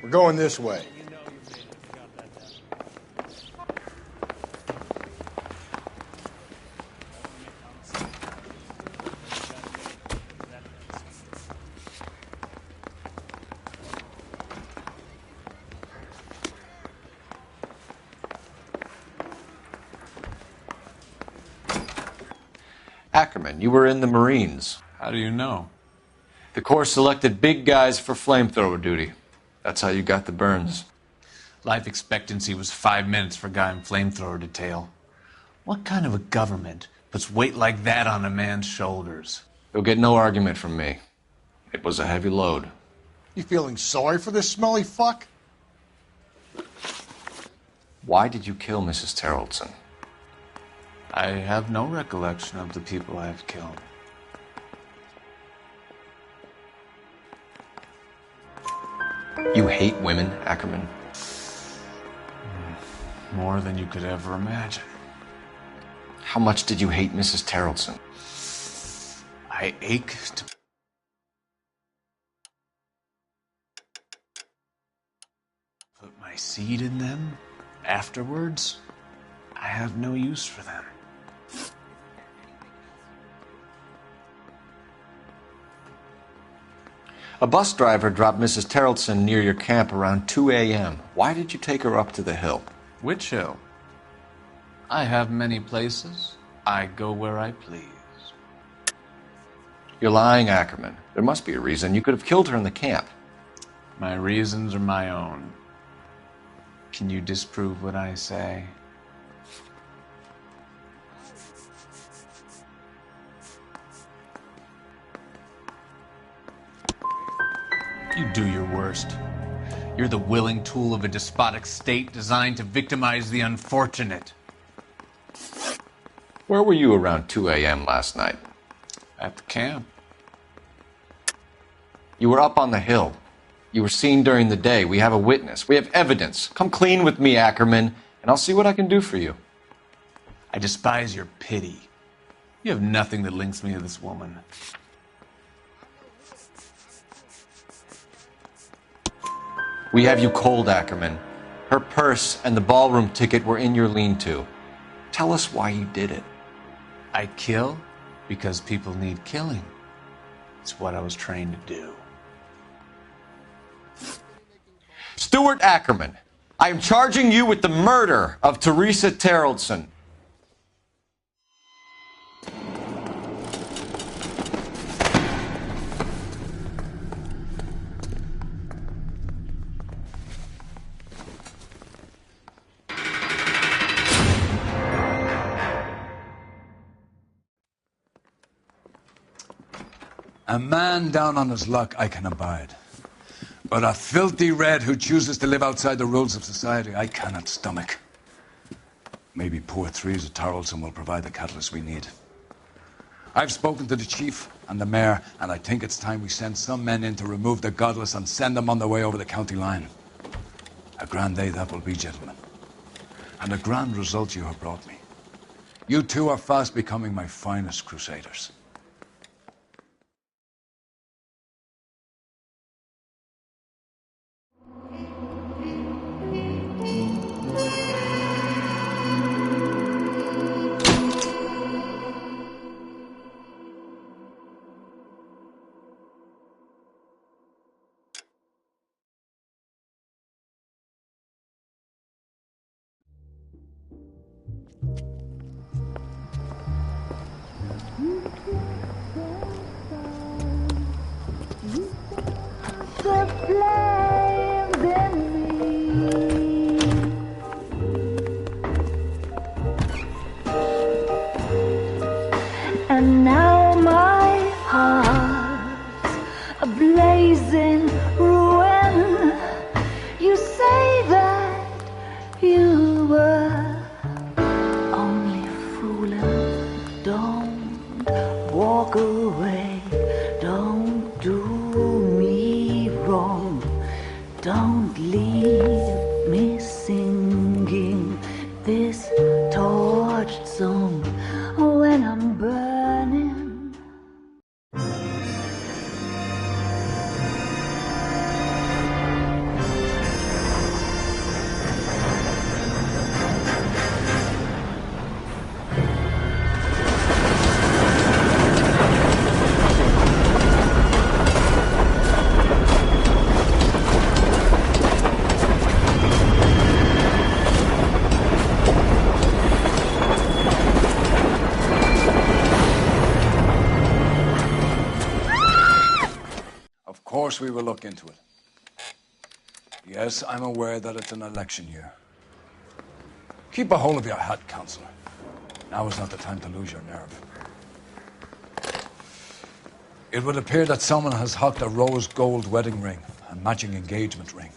We're going this way. Ackerman, you were in the Marines. How do you know? The Corps selected big guys for flamethrower duty. That's how you got the burns. Life expectancy was 5 minutes for a guy in flamethrower detail. What kind of a government puts weight like that on a man's shoulders? You'll get no argument from me. It was a heavy load. You feeling sorry for this smelly fuck? Why did you kill Mrs. Terrellson? I have no recollection of the people I have killed. You hate women, Ackerman? More than you could ever imagine. How much did you hate Mrs. Terrellson? I ache to... put my seed in them. Afterwards, I have no use for them. A bus driver dropped Mrs. Terrellson near your camp around 2 a.m. Why did you take her up to the hill? Which hill? I have many places. I go where I please. You're lying, Ackerman. There must be a reason. You could have killed her in the camp. My reasons are my own. Can you disprove what I say? You do your worst. You're the willing tool of a despotic state designed to victimize the unfortunate. Where were you around 2 a.m. last night? At the camp. You were up on the hill. You were seen during the day. We have a witness. We have evidence. Come clean with me, Ackerman, and I'll see what I can do for you. I despise your pity. You have nothing that links me to this woman. We have you cold, Ackerman. Her purse and the ballroom ticket were in your lean-to. Tell us why you did it. I kill because people need killing. It's what I was trained to do. Stuart Ackerman, I am charging you with the murder of Teresa Terrellson. A man down on his luck I can abide. But a filthy red who chooses to live outside the rules of society, I cannot stomach. Maybe poor Teresa Terrellson will provide the catalyst we need. I've spoken to the chief and the mayor, and I think it's time we send some men in to remove the godless and send them on their way over the county line. A grand day that will be, gentlemen. And a grand result you have brought me. You two are fast becoming my finest crusaders. And now my heart's a blazing ruin. You say that you were only fooling. Don't walk away. Don't do me wrong. Don't leave me singing this torched song when I'm burning. course we will look into it. Yes, I'm aware that it's an election year. Keep a hold of your hat, Counselor. Now is not the time to lose your nerve. It would appear that someone has hocked a rose gold wedding ring and matching engagement ring.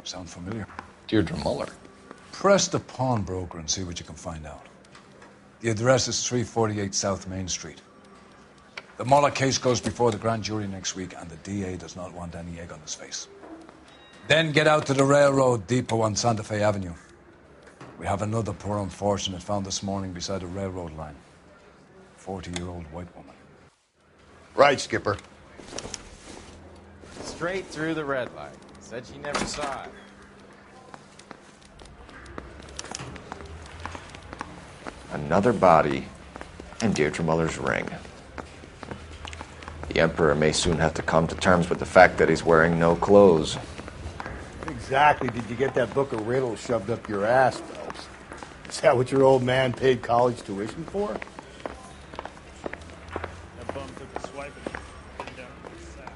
Sound familiar? Deirdre Muller. Press the pawnbroker and see what you can find out. The address is 348 South Main Street. The Muller case goes before the grand jury next week, and the DA does not want any egg on his face. Then get out to the railroad depot on Santa Fe Avenue. We have another poor unfortunate found this morning beside a railroad line. 40-year-old white woman. Right, Skipper. Straight through the red light. Said she never saw it. Another body and Deirdre Muller's ring. The Emperor may soon have to come to terms with the fact that he's wearing no clothes. Exactly did you get that book of riddles shoved up your ass, Phelps? Is that what your old man paid college tuition for? That bum took a swipe at it down to his sack.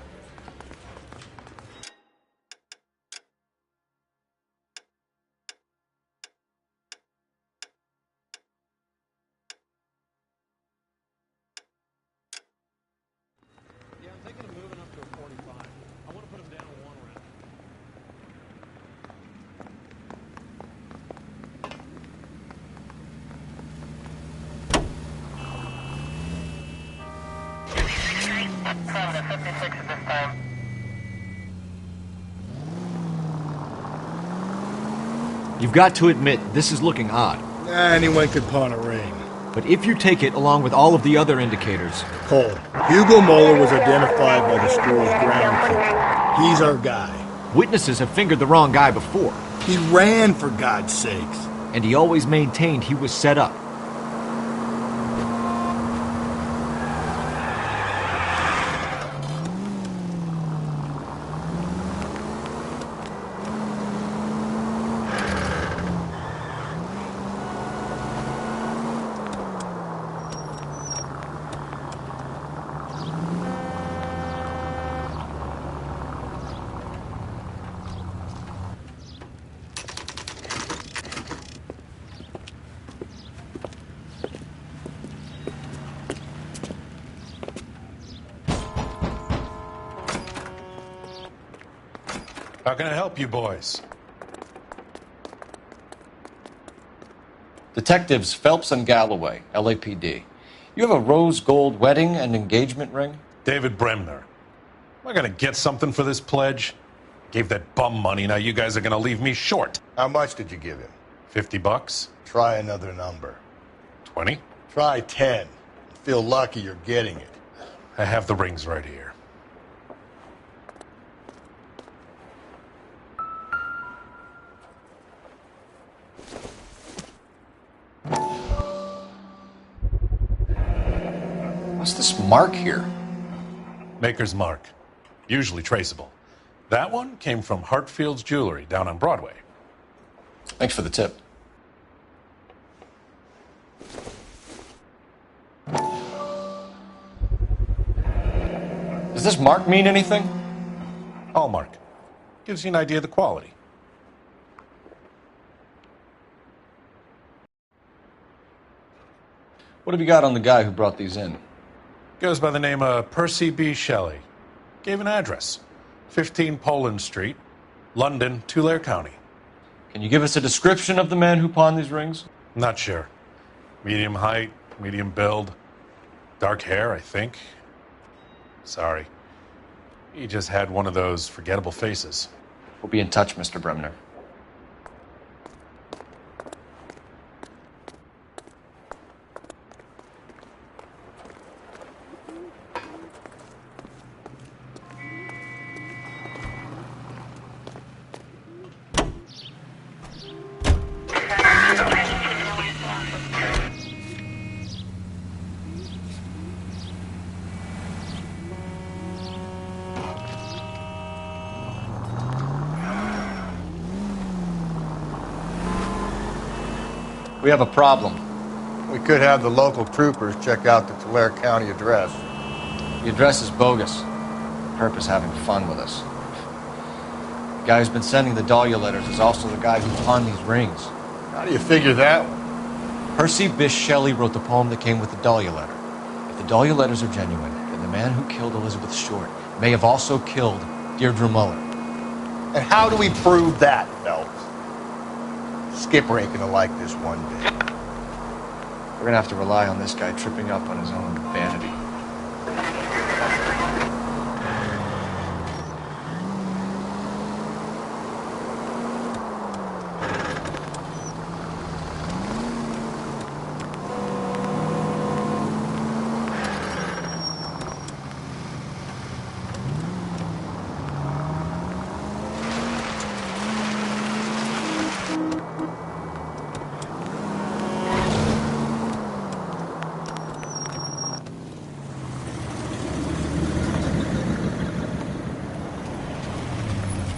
Yeah, I'm thinking of moving up to a 45. I want to put him down to one round. You've got to admit, this is looking odd. Anyone could pawn a ring. But if you take it along with all of the other indicators... Cole, Hugo Moeller was identified by the store's groundkeeper. He's our guy. Witnesses have fingered the wrong guy before. He ran, for God's sakes. And he always maintained he was set up. How can I help you boys? Detectives Phelps and Galloway, LAPD. You have a rose gold wedding and engagement ring? David Bremner. Am I going to get something for this pledge? Gave that bum money, now you guys are going to leave me short. How much did you give him? $50? Try another number. 20? Try 10. Feel lucky you're getting it. I have the rings right here. What's this mark here? Maker's mark. Usually traceable. That one came from Hartfield's Jewelry down on Broadway. Thanks for the tip. Does this mark mean anything? Hallmark. Gives you an idea of the quality. What have you got on the guy who brought these in? Goes by the name of Percy B. Shelley. Gave an address. 15 Poland Street, London, Tulare County. Can you give us a description of the man who pawned these rings? Not sure. Medium height, medium build. Dark hair, I think. Sorry. He just had one of those forgettable faces. We'll be in touch, Mr. Bremner. We have a problem. We could have the local troopers check out the Tulare County address. The address is bogus. Perp is having fun with us. The guy who's been sending the Dahlia letters is also the guy who pawned these rings. How do you figure that one? Percy Bysshe Shelley wrote the poem that came with the Dahlia letter. If the Dahlia letters are genuine, then the man who killed Elizabeth Short may have also killed Deirdre Muller. And how do we prove that, Phelps? Skipper ain't gonna like this one bit. We're gonna have to rely on this guy tripping up on his own vanity.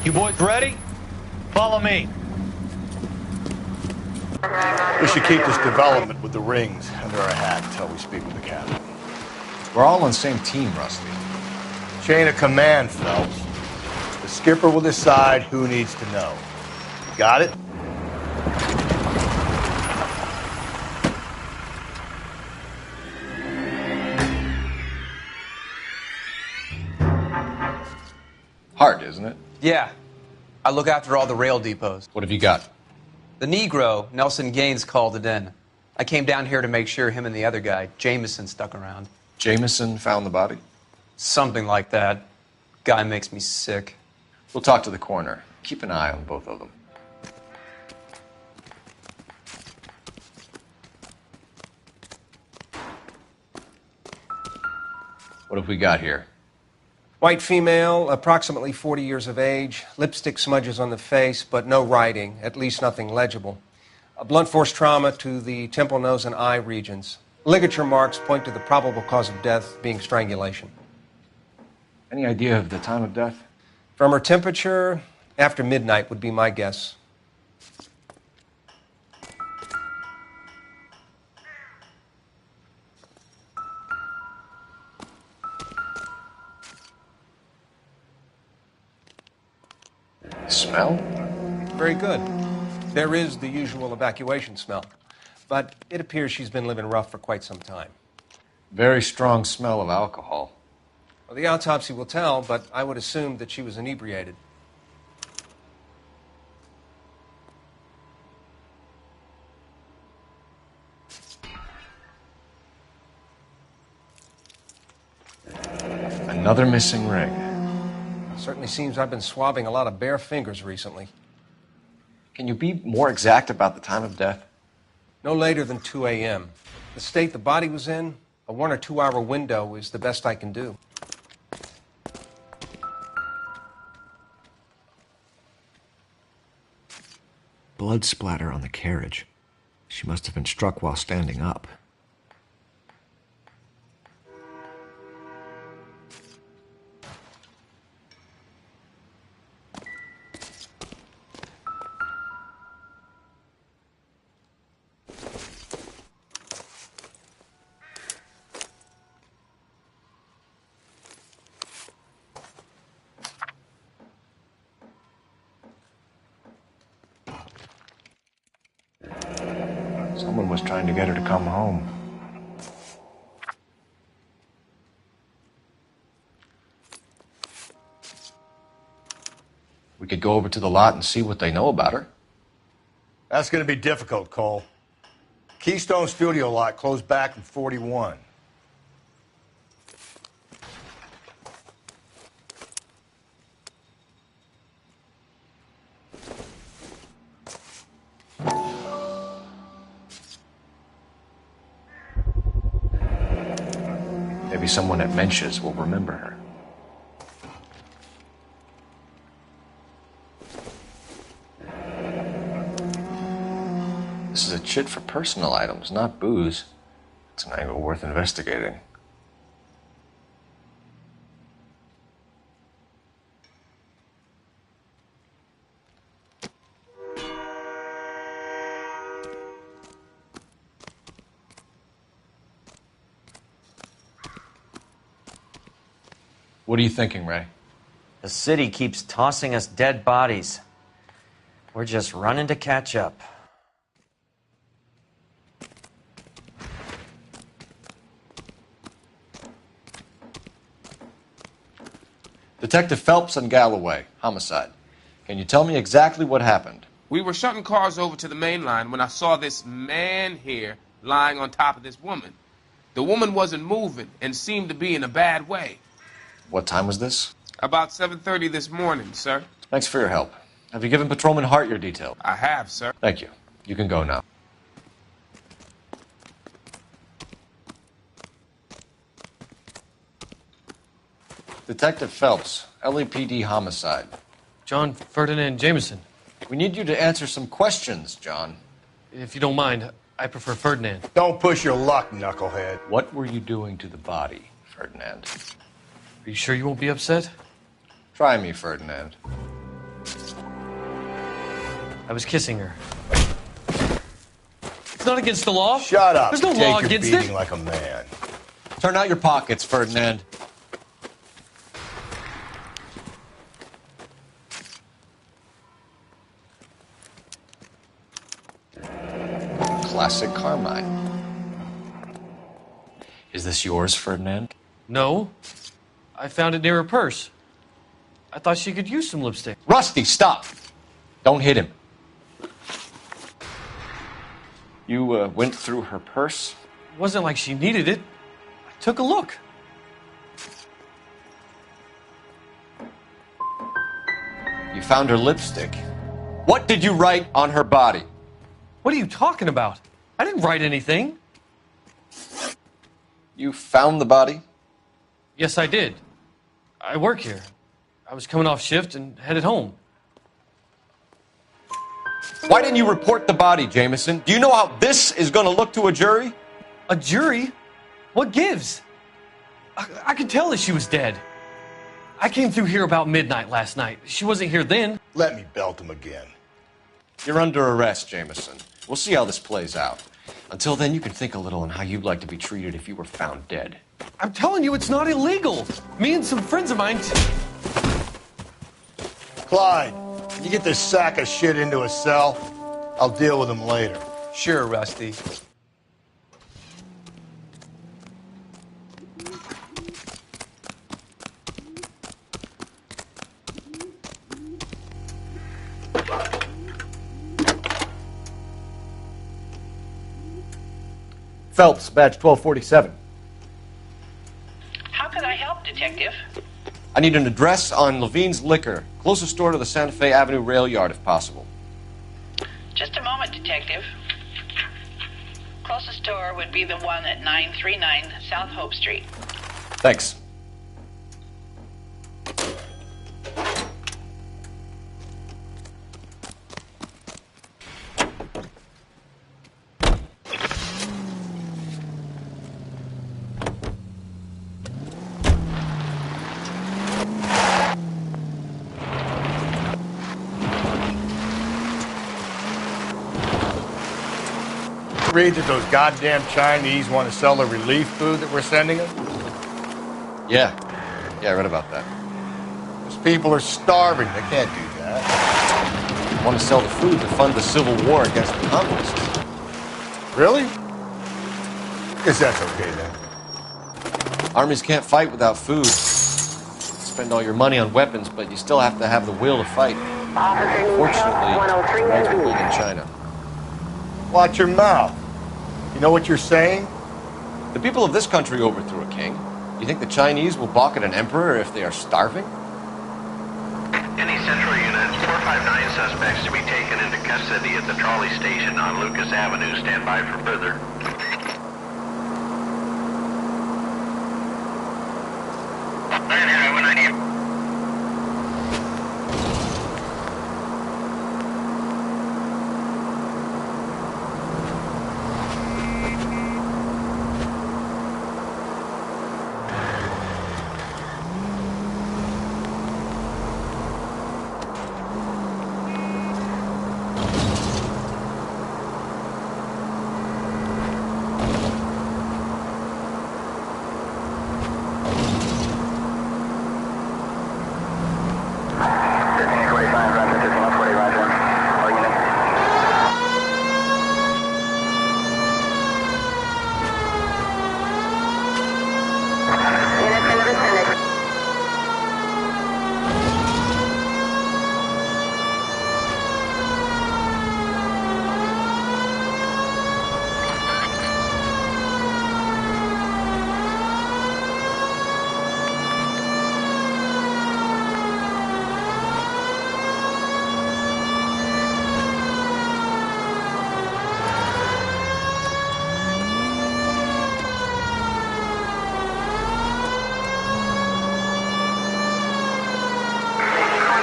You boys ready? Follow me. We should keep this development with the rings under our hat until we speak with the captain. We're all on the same team, Rusty. Chain of command, Phelps. The skipper will decide who needs to know. Got it? Hard, isn't it? Yeah. I look after all the rail depots. What have you got? The Negro, Nelson Gaines, called it in. I came down here to make sure him and the other guy, Jameson, stuck around. Jameson found the body? Something like that. Guy makes me sick. We'll talk to the coroner. Keep an eye on both of them. What have we got here? White female, approximately 40 years of age, lipstick smudges on the face, but no writing, at least nothing legible. A blunt force trauma to the temple, nose, and eye regions. Ligature marks point to the probable cause of death being strangulation. Any idea of the time of death? From her temperature, after midnight would be my guess. Smell? Very good. There is the usual evacuation smell, but it appears she's been living rough for quite some time. Very strong smell of alcohol. Well, the autopsy will tell, but I would assume that she was inebriated. Another missing ring. Certainly seems I've been swabbing a lot of bare fingers recently. Can you be more exact about the time of death? No later than 2 a.m. The state the body was in, a 1 or 2 hour window is the best I can do. Blood splatter on the carriage. She must have been struck while standing up. Someone was trying to get her to come home. We could go over to the lot and see what they know about her. That's gonna be difficult, Cole. Keystone Studio lot closed back in 41. Maybe someone at Mensch's will remember her. This is a chit for personal items, not booze. It's an angle worth investigating. What are you thinking, Ray? The city keeps tossing us dead bodies. We're just running to catch up. Detective Phelps and Galloway, homicide. Can you tell me exactly what happened? We were shutting cars over to the main line when I saw this man here lying on top of this woman. The woman wasn't moving and seemed to be in a bad way. What time was this? About 7:30 this morning, sir. Thanks for your help. Have you given Patrolman Hart your details? I have, sir. Thank you. You can go now. Detective Phelps, LAPD homicide. John Ferdinand Jameson. We need you to answer some questions, John. If you don't mind, I prefer Ferdinand. Don't push your luck, knucklehead. What were you doing to the body, Ferdinand? Are you sure you won't be upset? Try me, Ferdinand. I was kissing her. It's not against the law. Shut up. There's no Take law your against beating it. like a man. Turn out your pockets, Ferdinand. Classic Carmine. Is this yours, Ferdinand? No. I found it near her purse. I thought she could use some lipstick. Rusty, stop! Don't hit him. You went through her purse? It wasn't like she needed it. I took a look. You found her lipstick. What did you write on her body? What are you talking about? I didn't write anything. You found the body? Yes, I did. I work here. I was coming off shift and headed home. Why didn't you report the body, Jameson? Do you know how this is going to look to a jury? A jury? What gives? I could tell that she was dead. I came through here about midnight last night. She wasn't here then. Let me belt him again. You're under arrest, Jameson. We'll see how this plays out. Until then, you can think a little on how you'd like to be treated if you were found dead. I'm telling you, it's not illegal. Me and some friends of mine... Clyde, can you get this sack of shit into a cell? I'll deal with him later. Sure, Rusty. Phelps, badge 1247. How can I help, Detective? I need an address on Levine's Liquor, closest store to the Santa Fe Avenue rail yard, if possible. Just a moment, Detective. Closest store would be the one at 939 South Hope Street. Thanks. Read that those goddamn Chinese want to sell the relief food that we're sending them? Yeah, I read about that. Those people are starving. They can't do that. They want to sell the food to fund the civil war against the communists. Really? Guess that's okay then. Armies can't fight without food. Spend all your money on weapons, but you still have to have the will to fight. Fortunately, that's big in China. Watch your mouth. You know what you're saying? The people of this country overthrew a king. You think the Chinese will balk at an emperor if they are starving? Any central unit, 459 suspects to be taken into custody at the trolley station on Lucas Avenue. Stand by for further.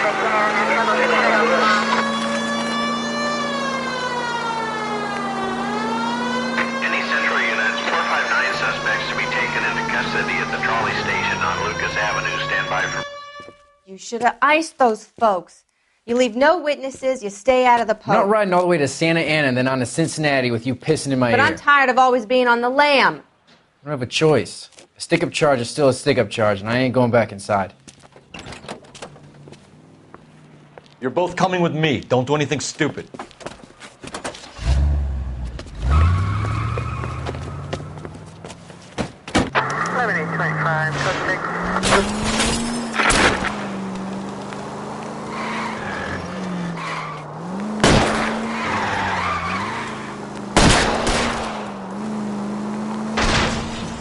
Any Central units, 459 suspects to be taken into custody at the trolley station on Lucas Avenue. Stand by for... You should have iced those folks. You leave no witnesses, you stay out of the I'm not poke. riding all the way to Santa Ana and then on to Cincinnati with you pissing in my But ear. I'm tired of always being on the lam. I don't have a choice. A stick-up charge is still a stick-up charge, and I ain't going back inside. You're both coming with me. Don't do anything stupid.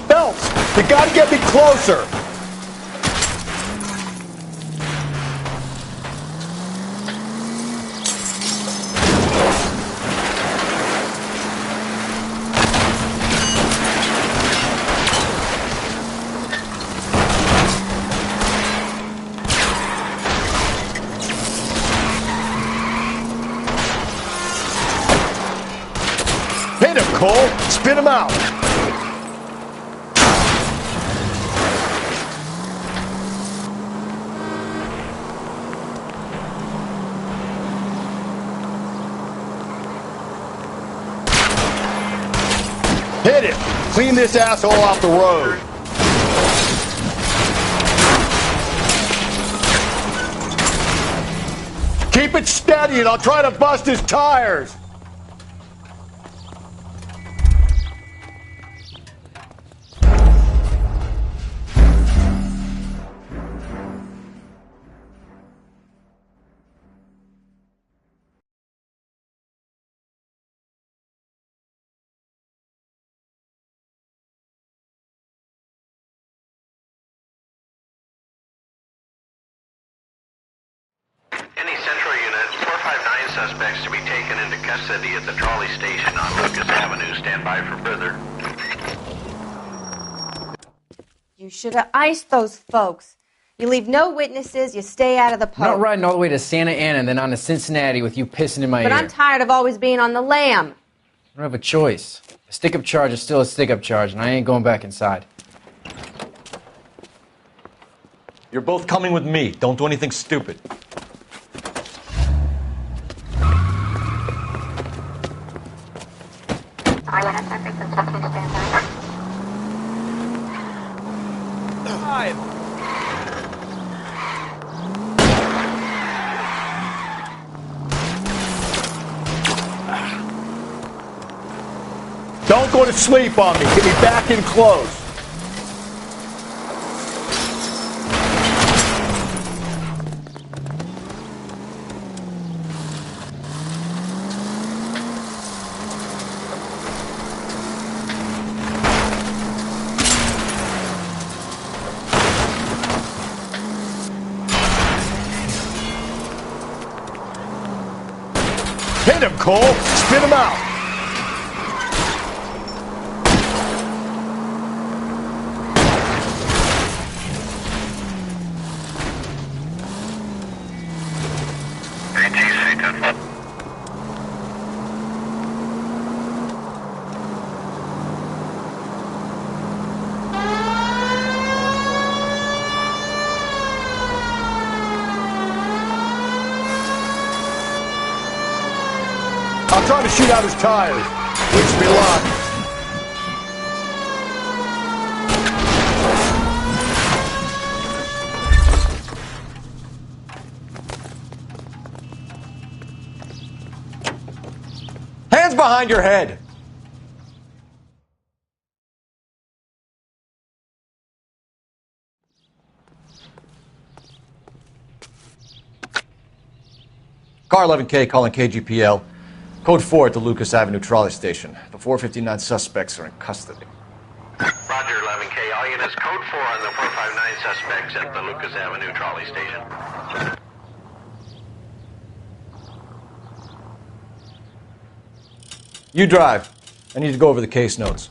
Phelps, you gotta get me closer. Hit him, Cole. Spin him out. Hit him. Clean this asshole off the road. Keep it steady and I'll try to bust his tires. Any Central units, 459 suspects to be taken into custody at the trolley station on Lucas Avenue. Stand by for further. You should have iced those folks. You leave no witnesses, you stay out of the I'm not poke. riding all the way to Santa Ana and then on to Cincinnati with you pissing in my But ear. I'm tired of always being on the lam. I don't have a choice. A stick-up charge is still a stick-up charge, and I ain't going back inside. You're both coming with me. Don't do anything stupid. Don't go to sleep on me. Get me back in close. Hit him, Cole. Spin him out. I'm trying to shoot out his tires. Wish me luck. Hands behind your head. Car 11K calling KGPL. Code 4 at the Lucas Avenue trolley station. The 459 suspects are in custody. Roger, 11K. All units, code 4 on the 459 suspects at the Lucas Avenue trolley station. You drive. I need to go over the case notes.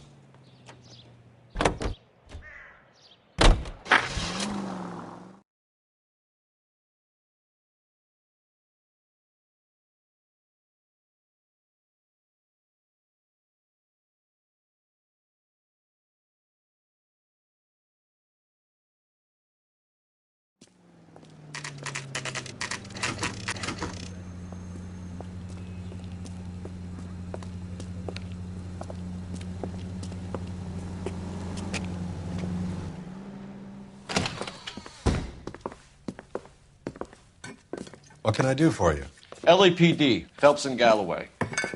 What can I do for you? LAPD, Phelps and Galloway.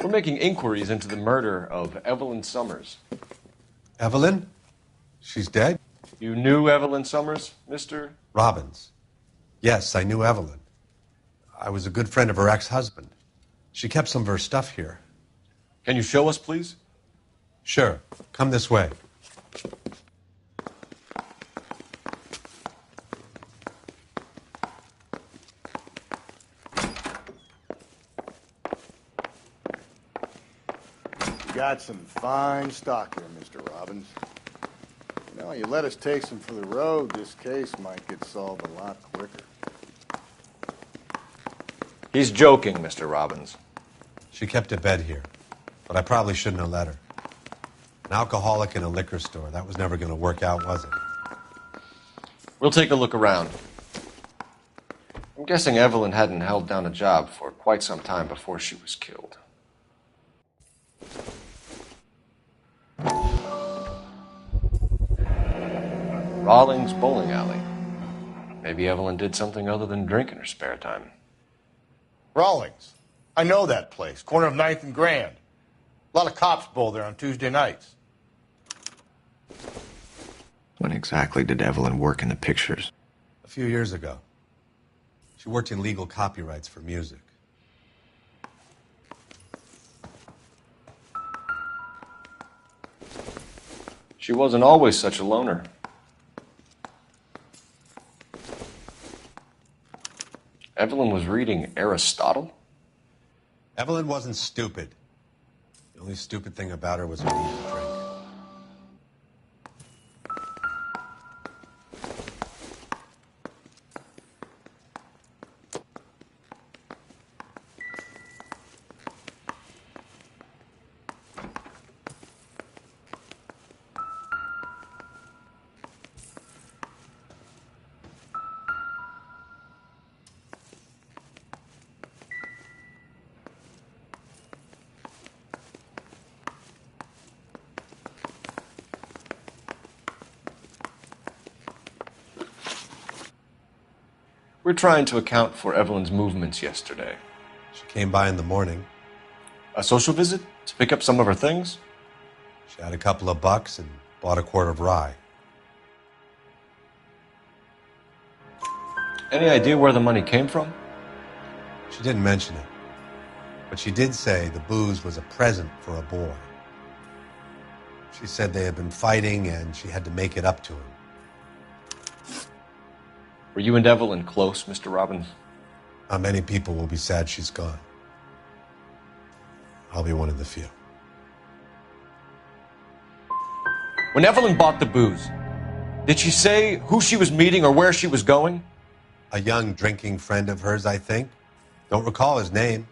We're making inquiries into the murder of Evelyn Summers. Evelyn? She's dead? You knew Evelyn Summers, Mr. Robbins. Yes, I knew Evelyn. I was a good friend of her ex-husband. She kept some of her stuff here. Can you show us, please? Sure. Come this way. You got some fine stock here, Mr. Robbins. You know, you let us take some for the road, this case might get solved a lot quicker. He's joking, Mr. Robbins. She kept a bed here, but I probably shouldn't have let her. An alcoholic in a liquor store. That was never going to work out, was it? We'll take a look around. I'm guessing Evelyn hadn't held down a job for quite some time before she was killed. Rawlings Bowling Alley. Maybe Evelyn did something other than drink in her spare time. Rawlings. I know that place. Corner of 9th and Grand. A lot of cops bowl there on Tuesday nights. When exactly did Evelyn work in the pictures? A few years ago. She worked in legal copyrights for music. She wasn't always such a loner. Evelyn was reading Aristotle? Evelyn wasn't stupid. The only stupid thing about her was her need to drink. We're trying to account for Evelyn's movements yesterday. She came by in the morning. A social visit? To pick up some of her things? She had a couple of bucks and bought a quart of rye. Any idea where the money came from? She didn't mention it. But she did say the booze was a present for a boy. She said they had been fighting and she had to make it up to him. Were you and Evelyn close, Mr. Robbins? Many people will be sad she's gone. I'll be one of the few. When Evelyn bought the booze, did she say who she was meeting or where she was going? A young drinking friend of hers, I think. Don't recall his name.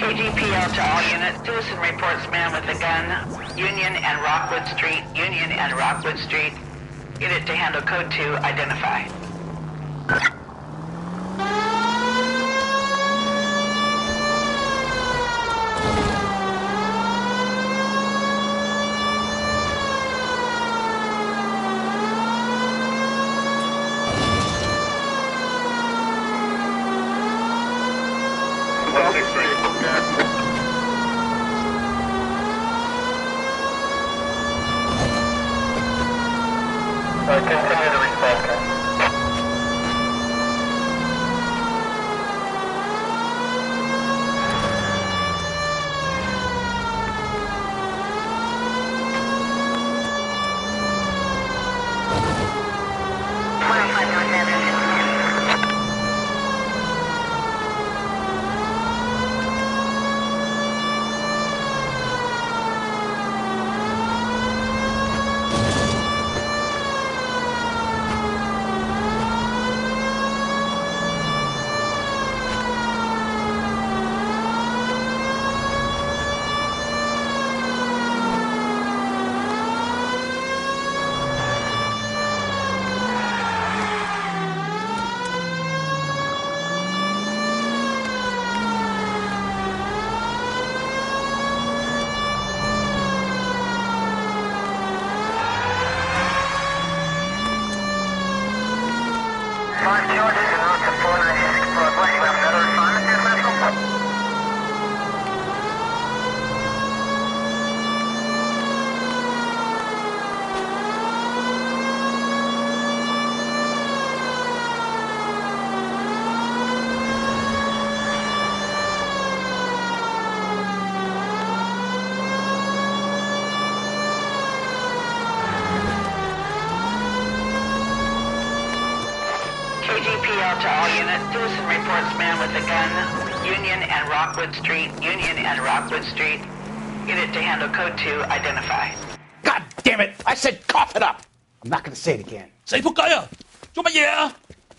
KGPL to all units. Citizen reports man with a gun. Union and Rockwood Street. Union and Rockwood Street. Unit to handle code 2. Identify. Continue to respond, sir. KGPL to all units. Citizen reports man with a gun. Union and Rockwood Street. Union and Rockwood Street. Unit to handle code 2. Identify. God damn it! I said cough it up! I'm not gonna say it again. Say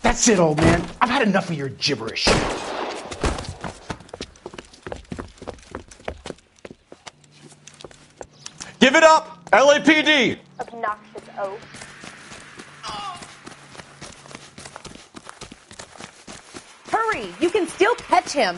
That's it, old man. I've had enough of your gibberish. Give it up! LAPD! Obnoxious oaf. Hurry! You can still catch him.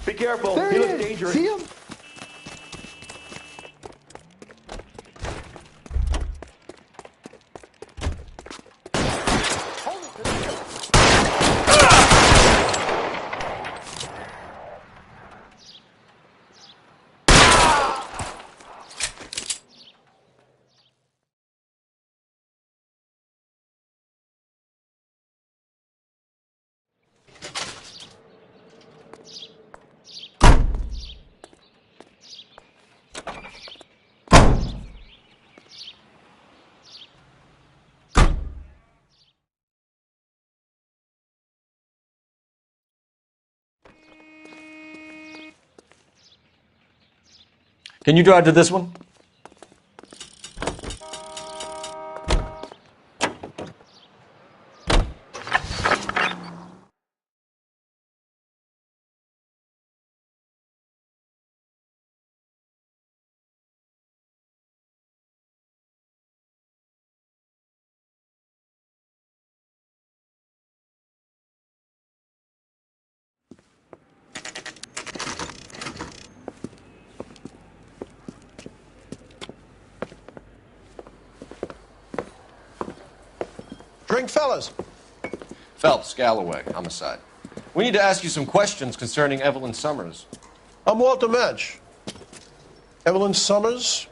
Be careful. There he he looks is. dangerous. See him? Can you drive to this one? Drink, fellas. Phelps, Galloway, homicide. We need to ask you some questions concerning Evelyn Summers. I'm Walter Mensch. Evelyn Summers,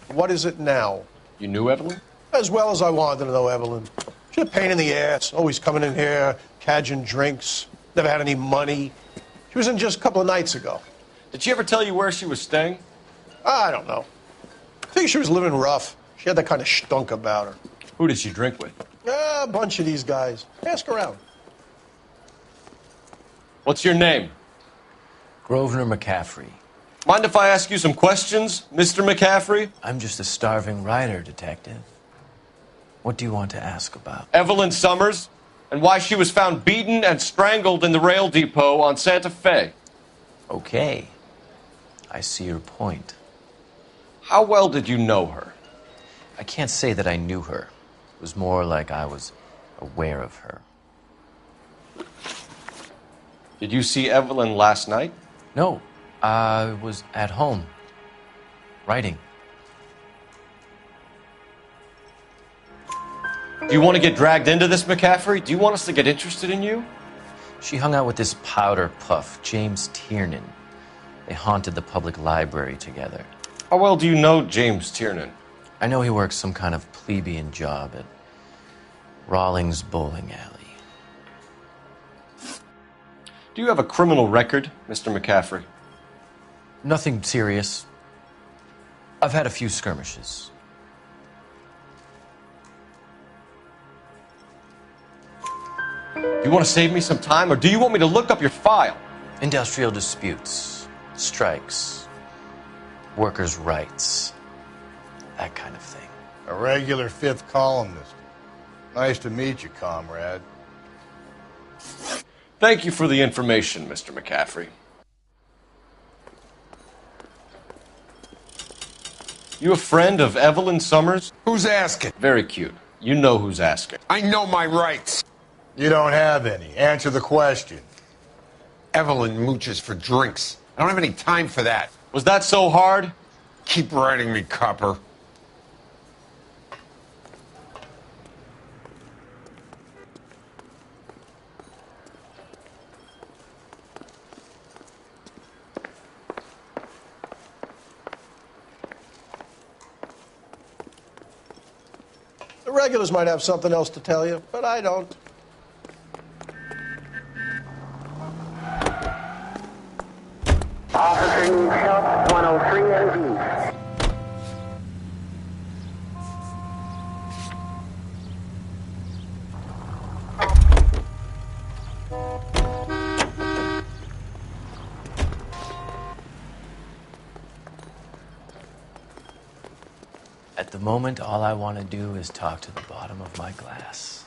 what is it now? You knew Evelyn? As well as I wanted to know Evelyn. She's a pain in the ass, always coming in here, cadging drinks, never had any money. She was in just a couple of nights ago. Did she ever tell you where she was staying? I don't know. I think she was living rough. She had that kind of stunk about her. Who did she drink with? A bunch of these guys. Ask around. What's your name? Grosvenor McCaffrey. Mind if I ask you some questions, Mr. McCaffrey? I'm just a starving writer, detective. What do you want to ask about? Evelyn Summers, and why she was found beaten and strangled in the rail depot on Santa Fe. Okay. I see your point. How well did you know her? I can't say that I knew her. It was more like I was aware of her. Did you see Evelyn last night? No, I was at home, writing. Do you want to get dragged into this, McCaffrey? Do you want us to get interested in you? She hung out with this powder puff, James Tiernan. They haunted the public library together. How well do you know James Tiernan? I know he works some kind of plebeian job at Rawlings Bowling Alley. Do you have a criminal record, Mr. McCaffrey? Nothing serious. I've had a few skirmishes. Do you want to save me some time, or do you want me to look up your file? Industrial disputes, strikes, workers' rights, that kind of thing. A regular fifth columnist. Nice to meet you, comrade. Thank you for the information, Mr. McCaffrey. You a friend of Evelyn Summers? Who's asking? Very cute. You know who's asking. I know my rights. You don't have any. Answer the question. Evelyn mooches for drinks. I don't have any time for that. Was that so hard? Keep writing me, copper. The regulars might have something else to tell you, but I don't. Officer needs help, 103 NV. At the moment, all I want to do is talk to the bottom of my glass.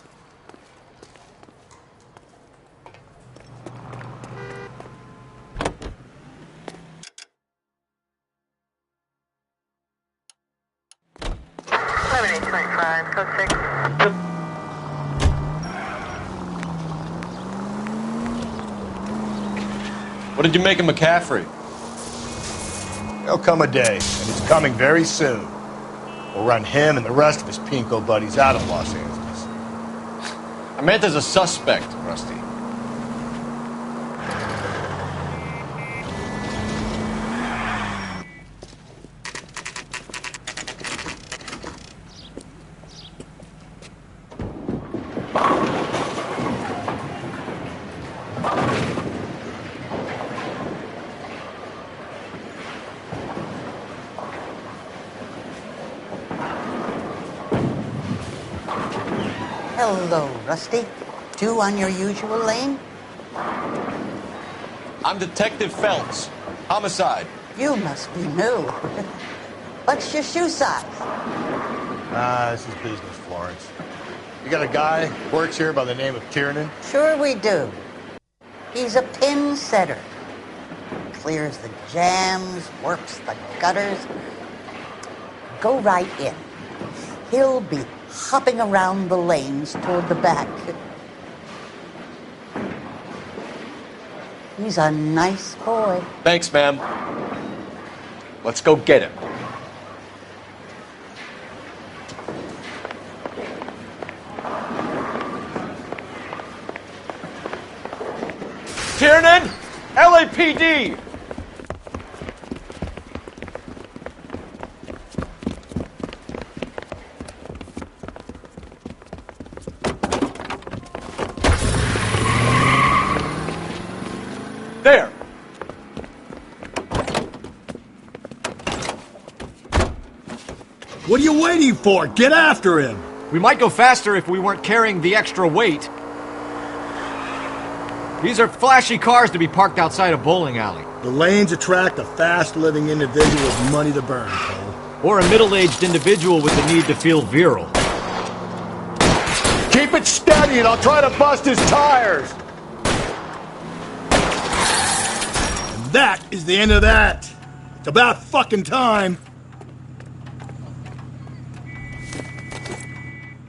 What did you make of McCaffrey? There'll come a day, and it's coming very soon. We'll run him and the rest of his pinko buddies out of Los Angeles. I meant as a suspect, Rusty. Hello, Rusty. Two on your usual lane? I'm Detective Phelps. Homicide. You must be new. What's your shoe size? This is business, Florence. You got a guy who works here by the name of Tiernan? Sure we do. He's a pin setter. Clears the jams, works the gutters. Go right in. He'll be hopping around the lanes toward the back. He's a nice boy. Thanks, ma'am. Let's go get him. Tiernan! LAPD! There! What are you waiting for? Get after him! We might go faster if we weren't carrying the extra weight. These are flashy cars to be parked outside a bowling alley. The lanes attract a fast-living individual with money to burn, Cole. Or a middle-aged individual with the need to feel virile. Keep it steady and I'll try to bust his tires! That is the end of that. It's about fucking time.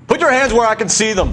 Put your hands where I can see them.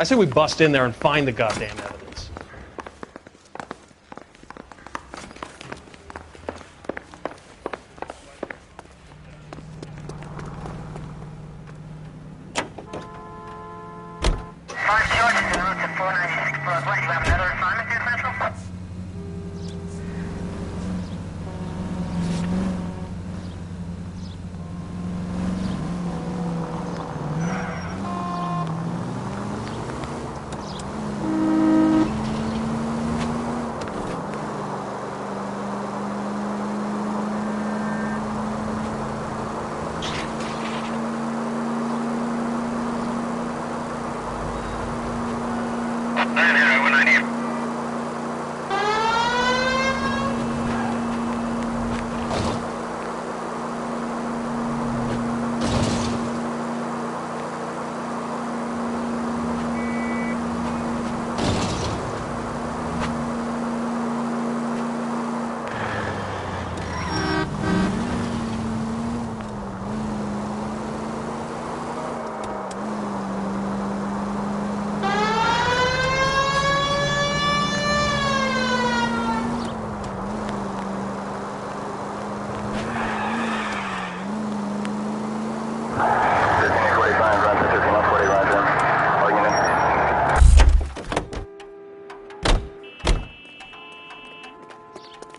I say we bust in there and find the goddamn evidence.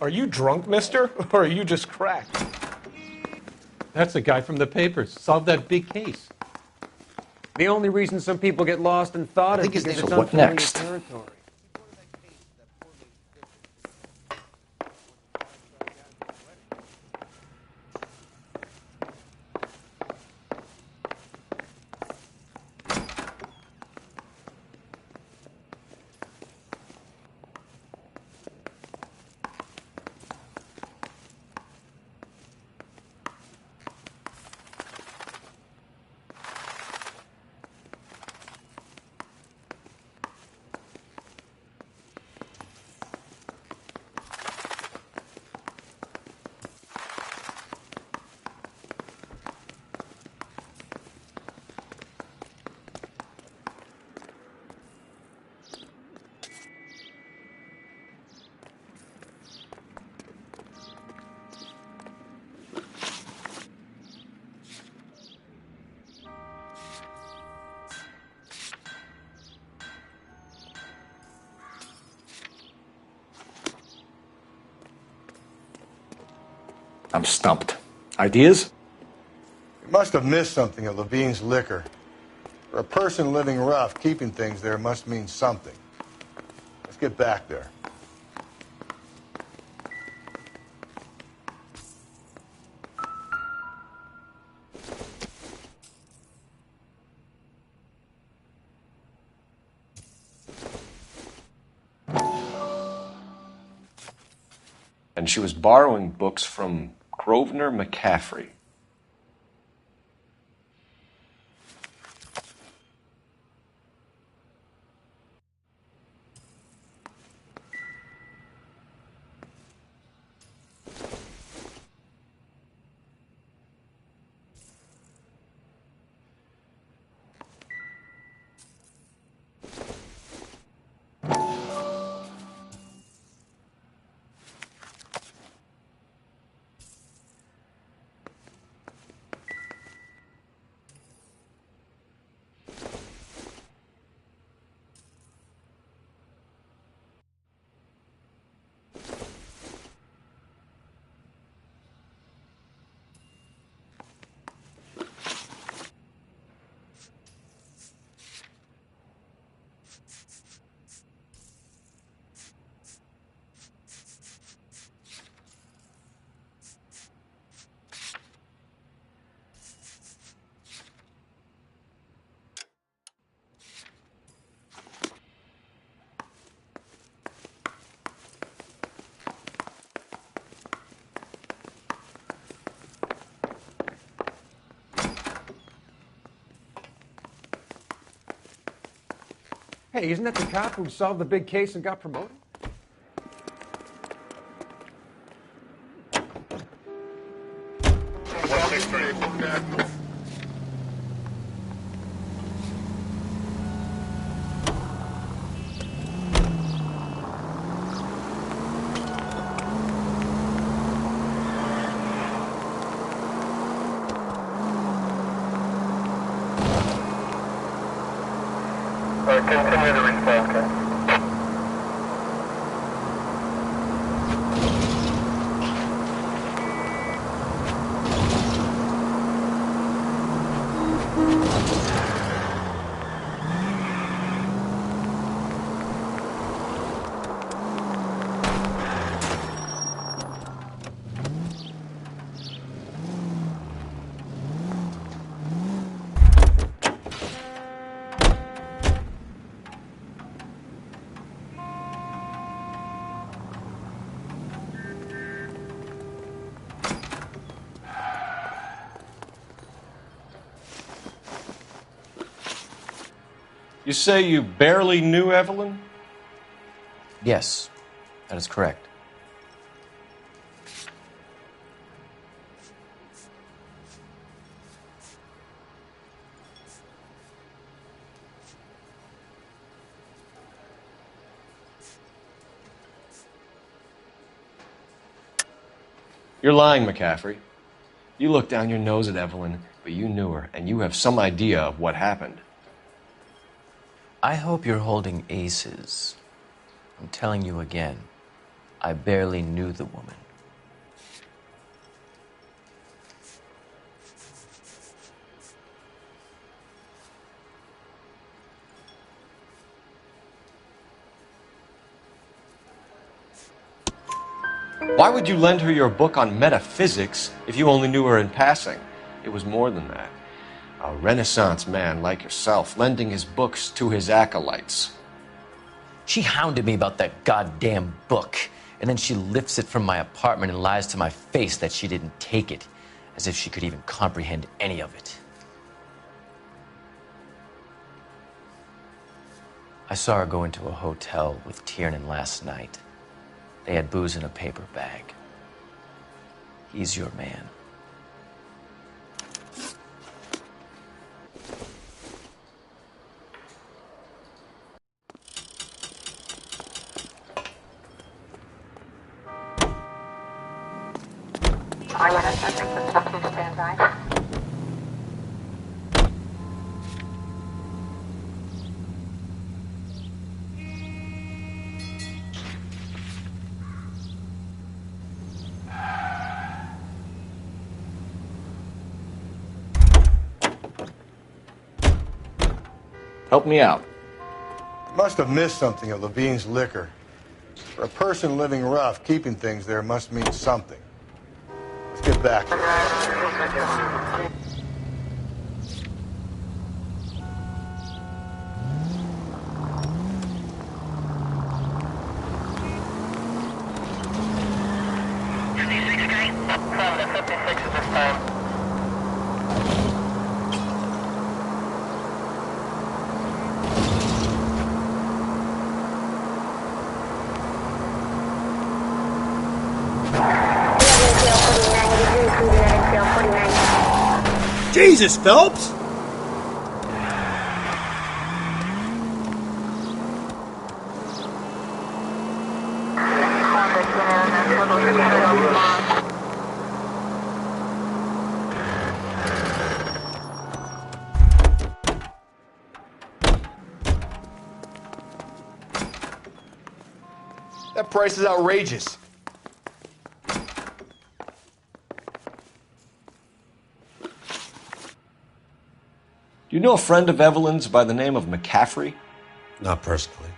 Are you drunk, mister? Or are you just cracked? That's the guy from the papers. Solved that big case. The only reason some people get lost in thought is because it's what unfamiliar next? territory. I'm stumped. Ideas? You must have missed something at Levine's Liquor. For a person living rough, keeping things there must mean something. Let's get back there. And she was borrowing books from Grosvenor McCaffrey. Hey, isn't that the cop who solved the big case and got promoted? You say you barely knew Evelyn? Yes, that is correct. You're lying, McCaffrey. You looked down your nose at Evelyn, but you knew her, and you have some idea of what happened. I hope you're holding aces. I'm telling you again, I barely knew the woman. Why would you lend her your book on metaphysics if you only knew her in passing? It was more than that. A Renaissance man like yourself lending his books to his acolytes. She hounded me about that goddamn book, and then she lifts it from my apartment and lies to my face that she didn't take it, as if she could even comprehend any of it. I saw her go into a hotel with Tiernan last night. They had booze in a paper bag. He's your man. All units, I think the subject stand by. Help me out. Must have missed something at Levine's liquor. For a person living rough, keeping things there must mean something. Let's get back there. Jesus, Phelps! That price is outrageous. Do you know a friend of Evelyn's by the name of McCaffrey? Not personally.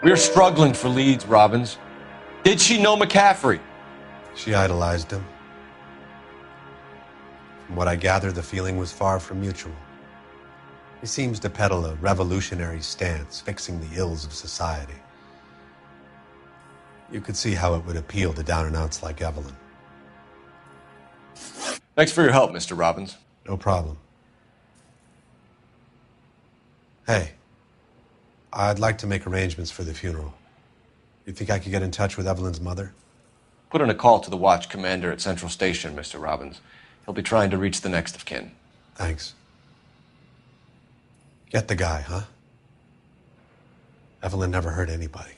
We're struggling for leads, Robbins. Did she know McCaffrey? She idolized him. From what I gather, the feeling was far from mutual. He seems to peddle a revolutionary stance, fixing the ills of society. You could see how it would appeal to down-and-outs like Evelyn. Thanks for your help, Mr. Robbins. No problem. Hey, I'd like to make arrangements for the funeral. You think I could get in touch with Evelyn's mother? Put in a call to the watch commander at Central Station, Mr. Robbins. He'll be trying to reach the next of kin. Thanks. Get the guy, huh? Evelyn never hurt anybody.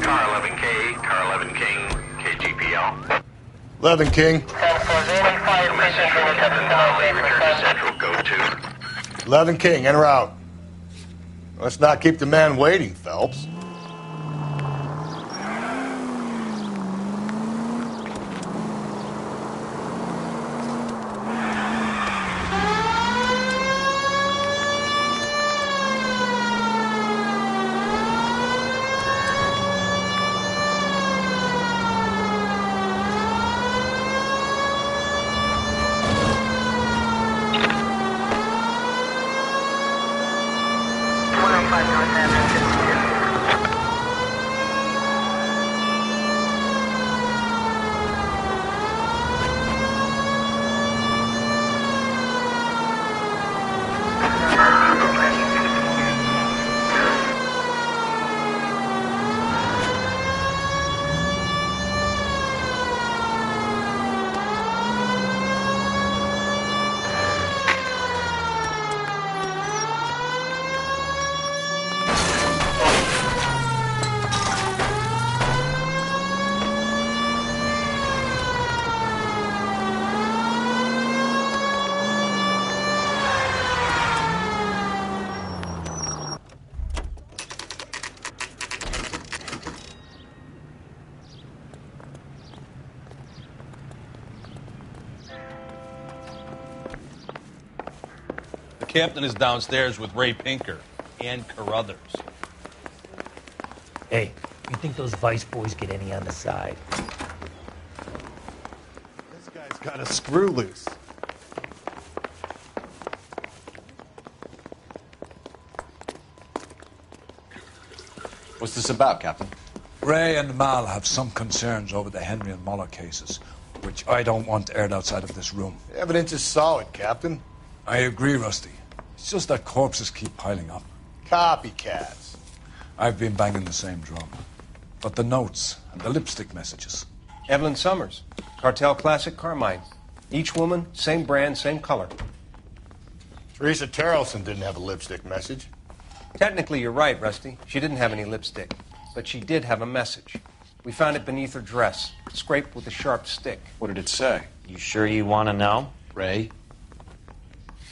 Car 11K, Car 11 King, KGPL. 11 King. Central, go to. 11 King, en route. Let's not keep the man waiting, Phelps. The captain is downstairs with Ray Pinker and Carruthers. Hey, you think those Vice boys get any on the side? This guy's got a screw loose. What's this about, Captain? Ray and Mal have some concerns over the Henry and Muller cases, which I don't want aired outside of this room. The evidence is solid, Captain. I agree, Rusty. It's just that corpses keep piling up. Copycats. I've been banging the same drum. But the notes and the lipstick messages. Evelyn Summers, Cartel Classic Carmine. Each woman, same brand, same color. Teresa Terrelson didn't have a lipstick message. Technically, you're right, Rusty. She didn't have any lipstick. But she did have a message. We found it beneath her dress, scraped with a sharp stick. What did it say? You sure you want to know? Ray?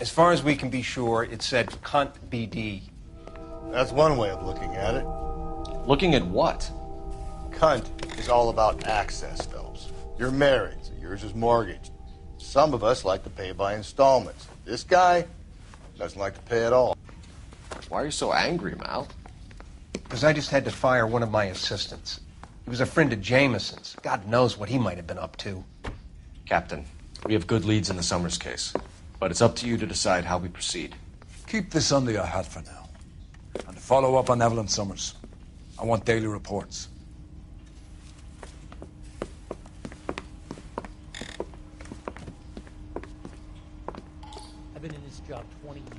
As far as we can be sure, it said cunt BD. That's one way of looking at it. Looking at what? Cunt is all about access, Phelps. You're married, so yours is mortgaged. Some of us like to pay by installments. This guy doesn't like to pay at all. Why are you so angry, Mal? Because I just had to fire one of my assistants. He was a friend of Jameson's. God knows what he might have been up to. Captain, we have good leads in the Summers case, but it's up to you to decide how we proceed. Keep this under your hat for now. And follow up on Evelyn Summers. I want daily reports. I've been in this job 20 years.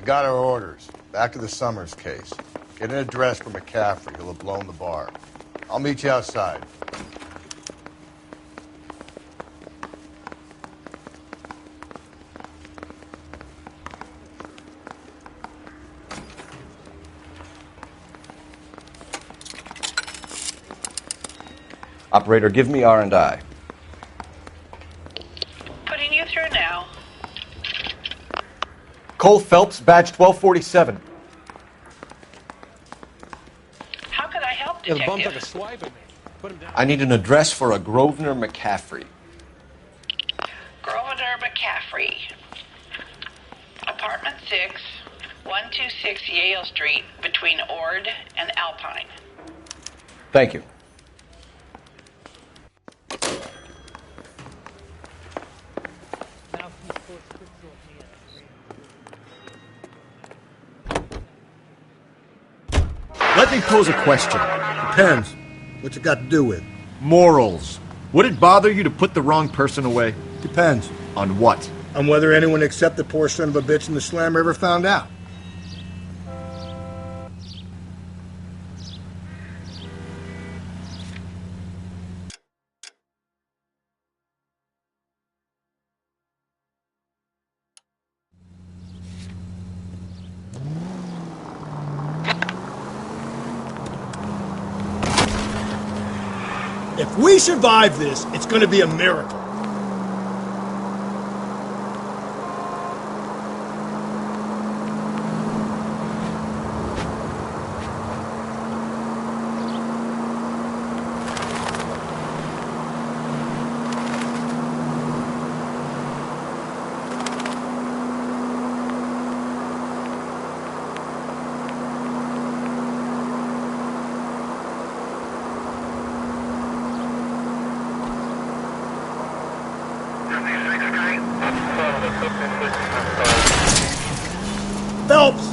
We got our orders. Back to the Summers case. Get an address for McCaffrey. He'll have blown the bar. I'll meet you outside. Operator, give me R&I. Putting you through now. Cole Phelps, badge 1247. How could I help, Yeah, the Detective? bum took a swipe at me. Put him down. I need an address for a Grosvenor McCaffrey. Grosvenor McCaffrey. Apartment 6, 126 Yale Street, between Ord and Alpine. Thank you. Let me pose a question. Depends. What's it got to do with? Morals. Would it bother you to put the wrong person away? Depends. On what? On whether anyone except the poor son of a bitch in the slammer ever found out. If we survive this, it's going to be a miracle. Phelps!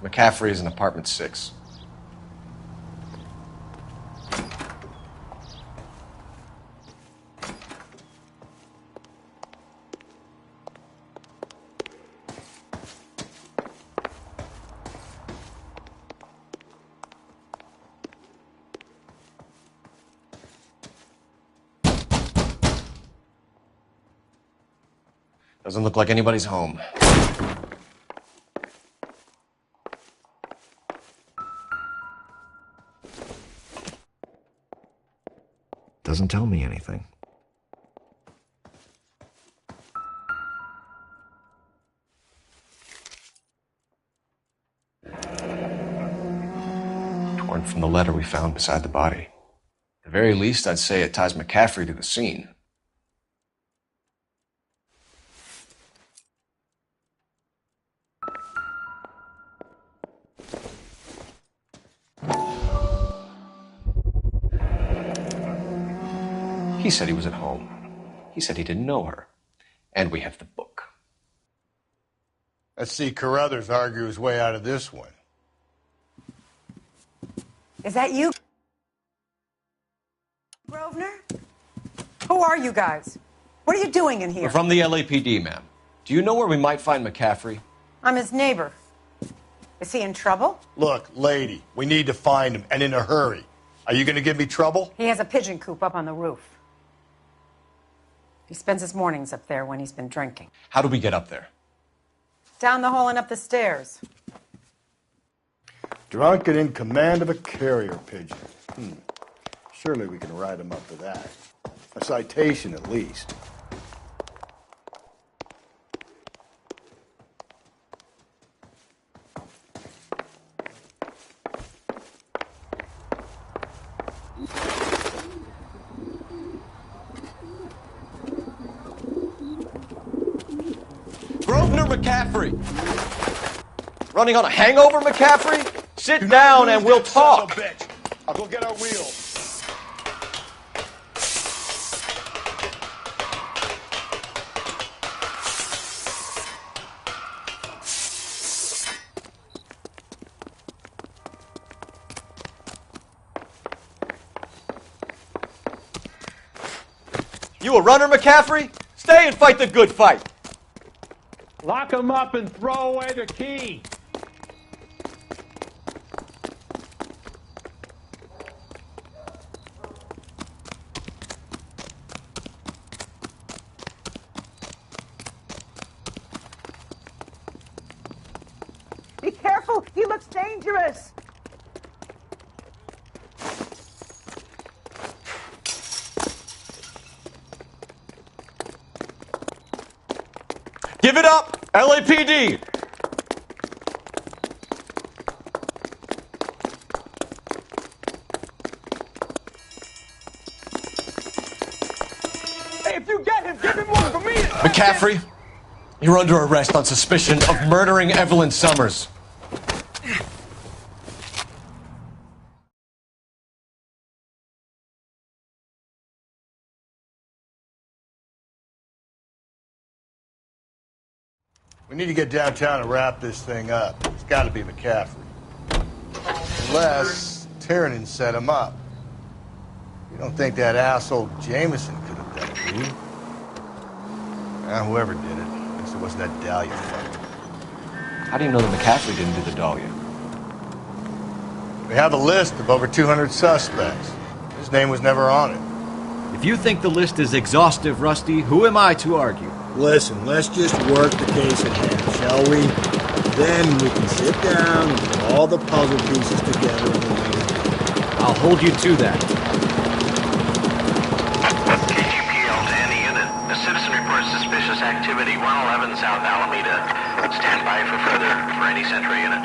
McCaffrey is in apartment 6. Doesn't look like anybody's home. doesn't tell me anything. Torn from the letter we found beside the body. At the very least, I'd say it ties McCaffrey to the scene. He said he was at home. He said he didn't know her. And we have the book. Let's see Carruthers argue his way out of this one. Is that you, Grosvenor? Who are you guys? What are you doing in here? We're from the LAPD, ma'am. Do you know where we might find McCaffrey? I'm his neighbor. Is he in trouble? Look, lady, we need to find him, and in a hurry. Are you going to give me trouble? He has a pigeon coop up on the roof. He spends his mornings up there when he's been drinking. How do we get up there? Down the hall and up the stairs. Drunk and in command of a carrier pigeon. Surely we can write him up for that. A citation, at least. Grosvenor McCaffrey! Running on a hangover, McCaffrey? Sit down and we'll talk. I'll go get our wheel. You a runner, McCaffrey? Stay and fight the good fight. Lock him up and throw away the key. Be careful! He looks dangerous! Give it up, LAPD! Hey, if you get him, give him one for me! McCaffrey, you're under arrest on suspicion of murdering Evelyn Summers. We need to get downtown and wrap this thing up. It's got to be McCaffrey. Unless Tiernan set him up. You don't think that asshole Jameson could have done it, do you? Whoever did it. At least it wasn't that Dahlia fucker. How do you know that McCaffrey didn't do the Dahlia? We have a list of over 200 suspects. His name was never on it. If you think the list is exhaustive, Rusty, who am I to argue? Listen, let's just work the case at hand, shall we? Then we can sit down and put all the puzzle pieces together in a way. I'll hold you to that. KGPL to any unit. A citizen reports suspicious activity 111 South Alameda. Stand by for any Central unit.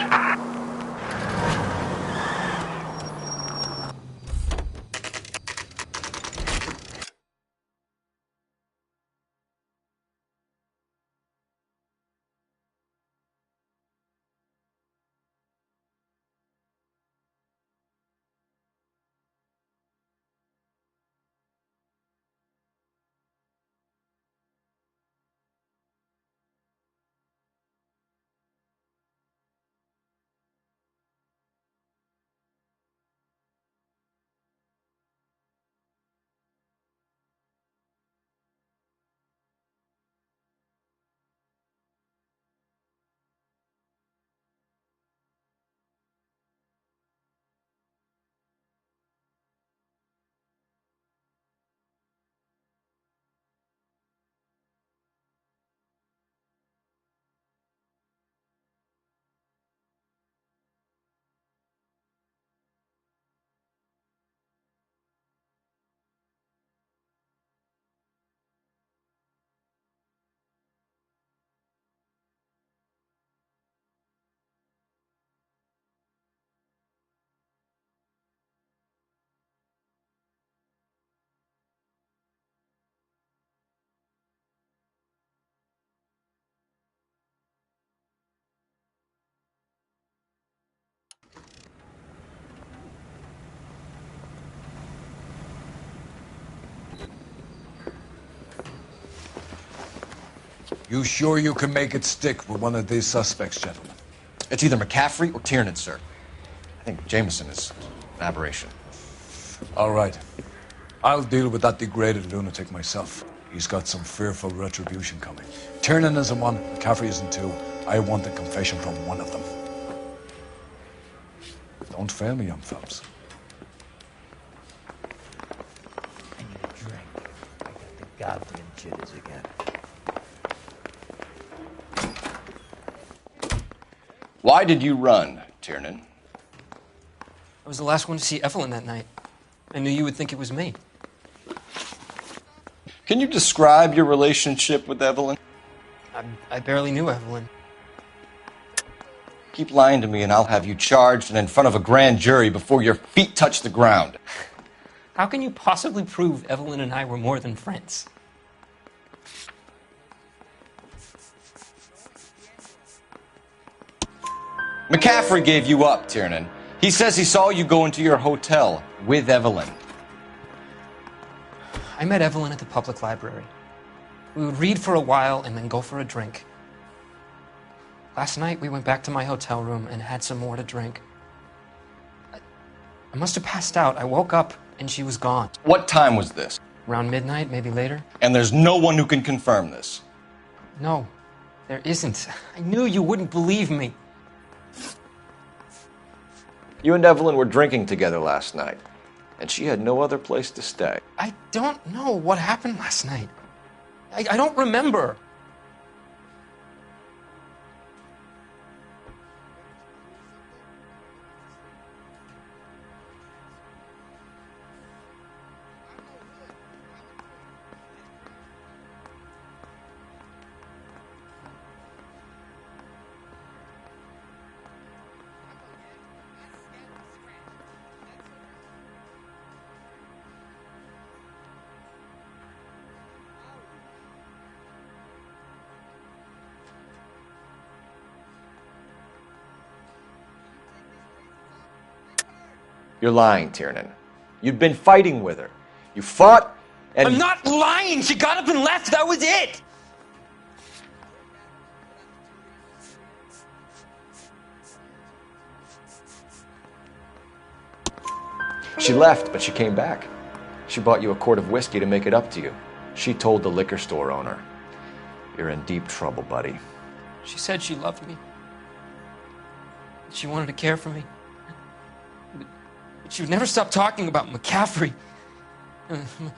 You sure you can make it stick with one of these suspects, gentlemen? It's either McCaffrey or Tiernan, sir. I think Jameson is an aberration. All right. I'll deal with that degraded lunatic myself. He's got some fearful retribution coming. Tiernan isn't one, McCaffrey isn't two. I want a confession from one of them. Don't fail me, young fellas. I need a drink. I got the goddamn jitters again. Why did you run, Tiernan? I was the last one to see Evelyn that night. I knew you would think it was me. Can you describe your relationship with Evelyn? I barely knew Evelyn. Keep lying to me and I'll have you charged and in front of a grand jury before your feet touch the ground. How can you possibly prove Evelyn and I were more than friends? McCaffrey gave you up, Tiernan. He says he saw you go into your hotel with Evelyn. I met Evelyn at the public library. We would read for a while and then go for a drink. Last night, we went back to my hotel room and had some more to drink. I must have passed out. I woke up and she was gone. What time was this? Around midnight, maybe later. And there's no one who can confirm this? No, there isn't. I knew you wouldn't believe me. You and Evelyn were drinking together last night, and she had no other place to stay. I don't know what happened last night. I don't remember. You're lying, Tiernan. You'd been fighting with her. You fought, and... I'm not lying! She got up and left! That was it! She left, but she came back. She bought you a quart of whiskey to make it up to you. She told the liquor store owner. You're in deep trouble, buddy. She said she loved me. She wanted to care for me. But she would never stop talking about McCaffrey.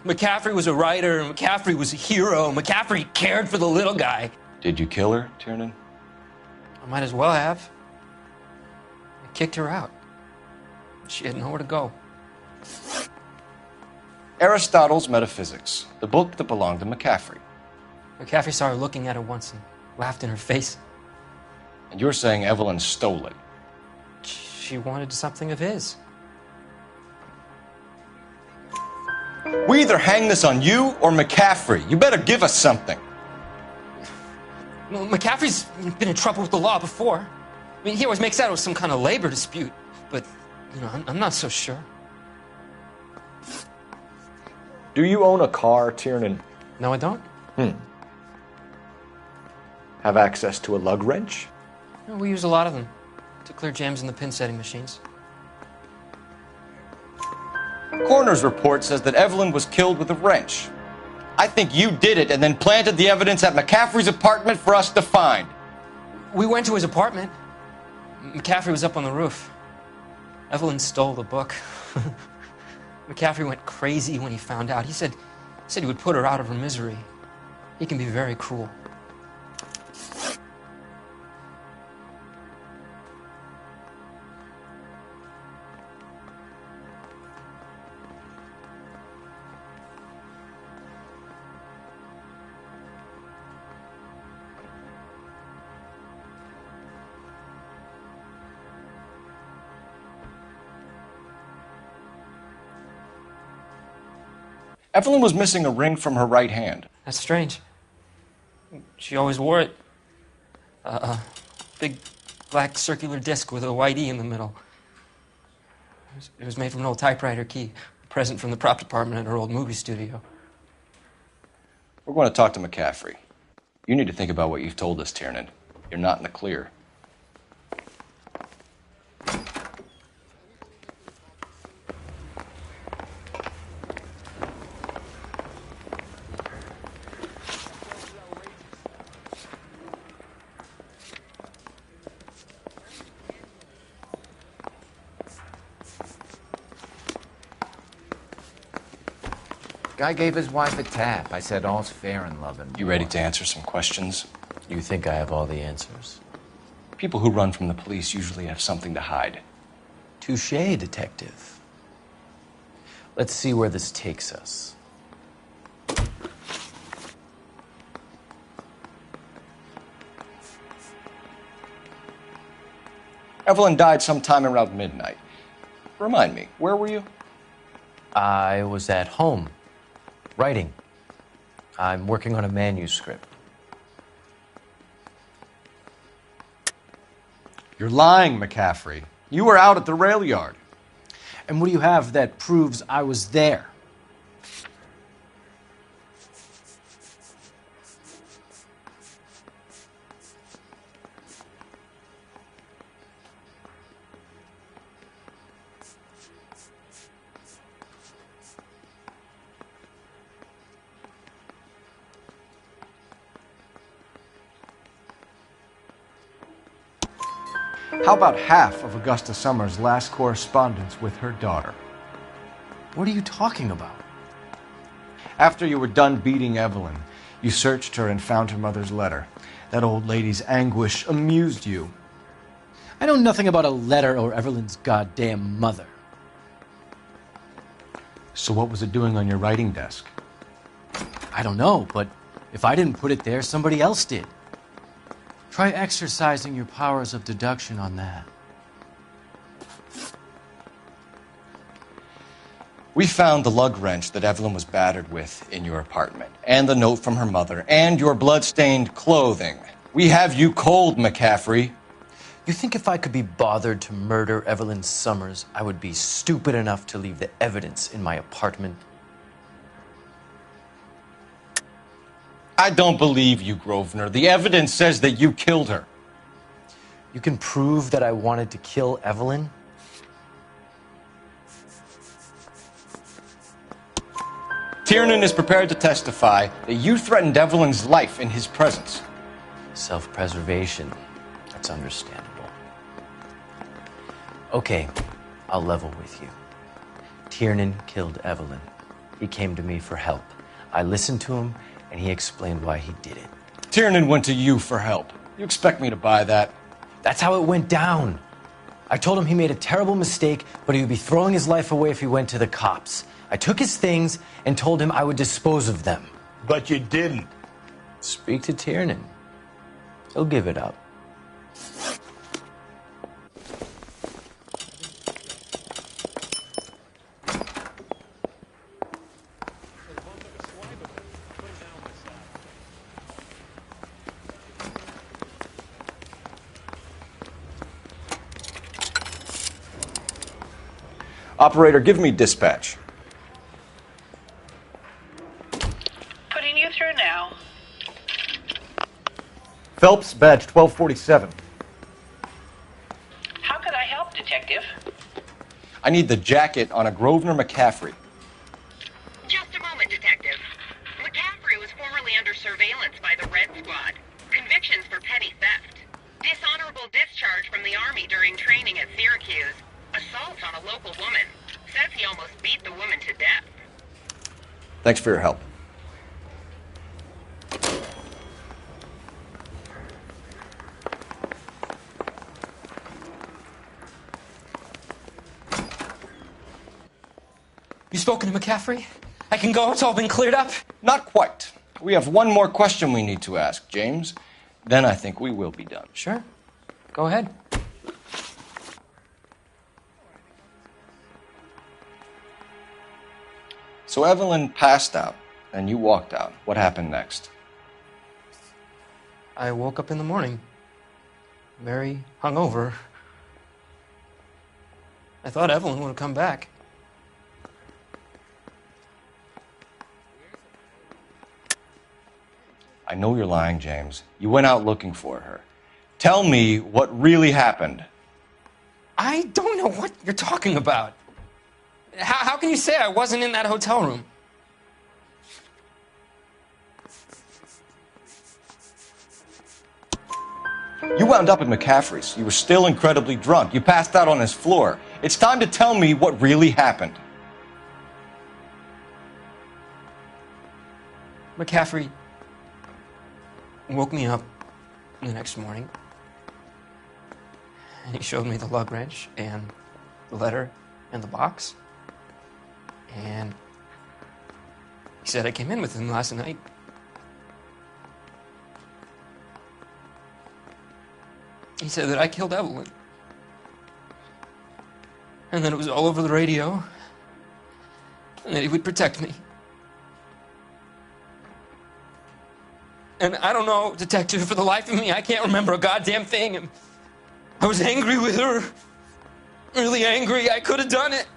McCaffrey was a writer, and McCaffrey was a hero. McCaffrey cared for the little guy. Did you kill her, Tiernan? I might as well have. I kicked her out. She had nowhere to go. Aristotle's Metaphysics, the book that belonged to McCaffrey. McCaffrey saw her looking at her once and laughed in her face. And you're saying Evelyn stole it? She wanted something of his. We either hang this on you or McCaffrey. You better give us something. Well, McCaffrey's been in trouble with the law before. I mean, he always makes out it was some kind of labor dispute. But, you know, I'm not so sure. Do you own a car, Tiernan? No, I don't. Have access to a lug wrench? No, we use a lot of them to clear jams in the pin-setting machines. Coroner's report says that Evelyn was killed with a wrench. I think you did it and then planted the evidence at McCaffrey's apartment for us to find. We went to his apartment. McCaffrey was up on the roof. Evelyn stole the book. McCaffrey went crazy when he found out. He said he would put her out of her misery. He can be very cruel. Evelyn was missing a ring from her right hand. That's strange. She always wore it. A big black circular disc with a white E in the middle. It was made from an old typewriter key, a present from the prop department at her old movie studio. We're going to talk to McCaffrey. You need to think about what you've told us, Tiernan. You're not in the clear. Guy gave his wife a tap. I said all's fair in love and war. You ready to answer some questions? You think I have all the answers? People who run from the police usually have something to hide. Touché, detective. Let's see where this takes us. Evelyn died sometime around midnight. Remind me, where were you? I was at home, writing. I'm working on a manuscript. You're lying, McCaffrey. You were out at the rail yard. And what do you have that proves I was there? How about half of Augusta Summers' last correspondence with her daughter? What are you talking about? After you were done beating Evelyn, you searched her and found her mother's letter. That old lady's anguish amused you. I know nothing about a letter or Evelyn's goddamn mother. So what was it doing on your writing desk? I don't know, but if I didn't put it there, somebody else did. Try exercising your powers of deduction on that. We found the lug wrench that Evelyn was battered with in your apartment, and the note from her mother, and your blood-stained clothing. We have you cold, McCaffrey. You think if I could be bothered to murder Evelyn Summers, I would be stupid enough to leave the evidence in my apartment? I don't believe you, Grosvenor. The evidence says that you killed her. You can prove that I wanted to kill Evelyn? Tiernan is prepared to testify that you threatened Evelyn's life in his presence. Self-preservation. That's understandable. Okay, I'll level with you. Tiernan killed Evelyn. He came to me for help. I listened to him, and he explained why he did it. Tiernan went to you for help. You expect me to buy that? That's how it went down. I told him he made a terrible mistake, but he would be throwing his life away if he went to the cops. I took his things and told him I would dispose of them. But you didn't. Speak to Tiernan. He'll give it up. Operator, give me dispatch. Putting you through now. Phelps, badge 1247. How could I help, Detective? I need the jacket on a Grosvenor McCaffrey. Just a moment, Detective. McCaffrey was formerly under surveillance by the Red Squad. Convictions for petty theft. Dishonorable discharge from the Army during training at Syracuse. Assault on a local woman. Says he almost beat the woman to death. Thanks for your help. You spoken to McCaffrey? I can go? It's all been cleared up? Not quite. We have one more question we need to ask, James. Then I think we will be done. Sure. Go ahead. So Evelyn passed out, and you walked out. What happened next? I woke up in the morning, very hungover. I thought Evelyn would have come back. I know you're lying, James. You went out looking for her. Tell me what really happened. I don't know what you're talking about. How can you say I wasn't in that hotel room? You wound up at McCaffrey's. You were still incredibly drunk. You passed out on his floor. It's time to tell me what really happened. McCaffrey woke me up the next morning, and he showed me the lug wrench and the letter and the box. And he said I came in with him last night. He said that I killed Evelyn. And that it was all over the radio. And that he would protect me. And I don't know, detective, for the life of me, I can't remember a goddamn thing. And I was angry with her. Really angry. I could have done it.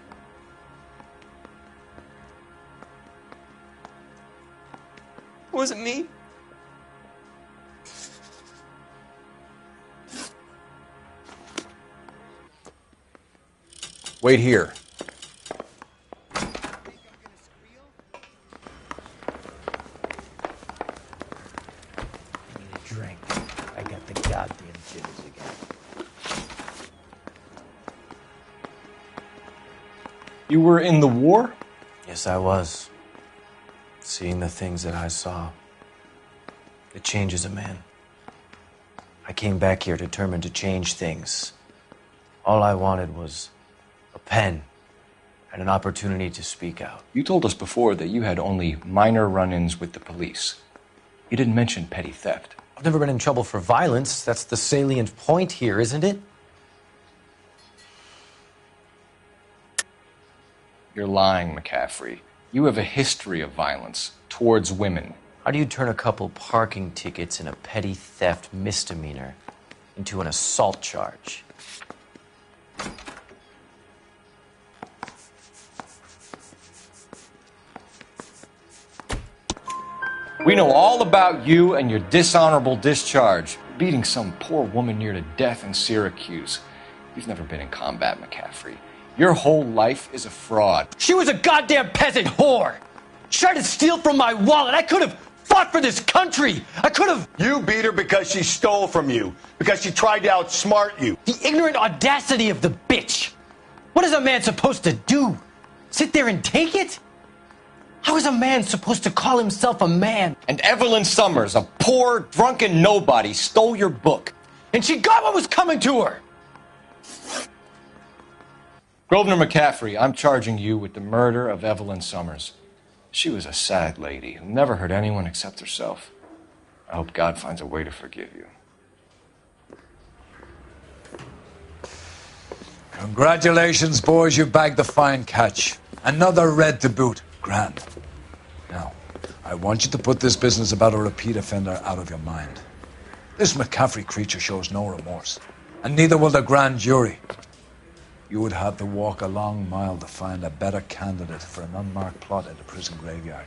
It wasn't me. Wait here. Drink. I got the goddamn jitters again. You were in the war? Yes, I was. Seeing the things that I saw, it changes a man. I came back here determined to change things. All I wanted was a pen and an opportunity to speak out. You told us before that you had only minor run-ins with the police. You didn't mention petty theft. I've never been in trouble for violence. That's the salient point here, isn't it? You're lying, McCaffrey. You have a history of violence towards women. How do you turn a couple parking tickets and a petty theft misdemeanor into an assault charge? We know all about you and your dishonorable discharge. Beating some poor woman near to death in Syracuse. You've never been in combat, McCaffrey. Your whole life is a fraud. She was a goddamn peasant whore! She tried to steal from my wallet. I could have fought for this country. I could have... You beat her because she stole from you. Because she tried to outsmart you. The ignorant audacity of the bitch. What is a man supposed to do? Sit there and take it? How is a man supposed to call himself a man? And Evelyn Summers, a poor, drunken nobody, stole your book. And she got what was coming to her. Grosvenor McCaffrey, I'm charging you with the murder of Evelyn Summers. She was a sad lady who never hurt anyone except herself. I hope God finds a way to forgive you. Congratulations, boys. You bagged the fine catch. Another red to boot. Grand. Now, I want you to put this business about a repeat offender out of your mind. This McCaffrey creature shows no remorse, and neither will the grand jury. You would have to walk a long mile to find a better candidate for an unmarked plot at the prison graveyard.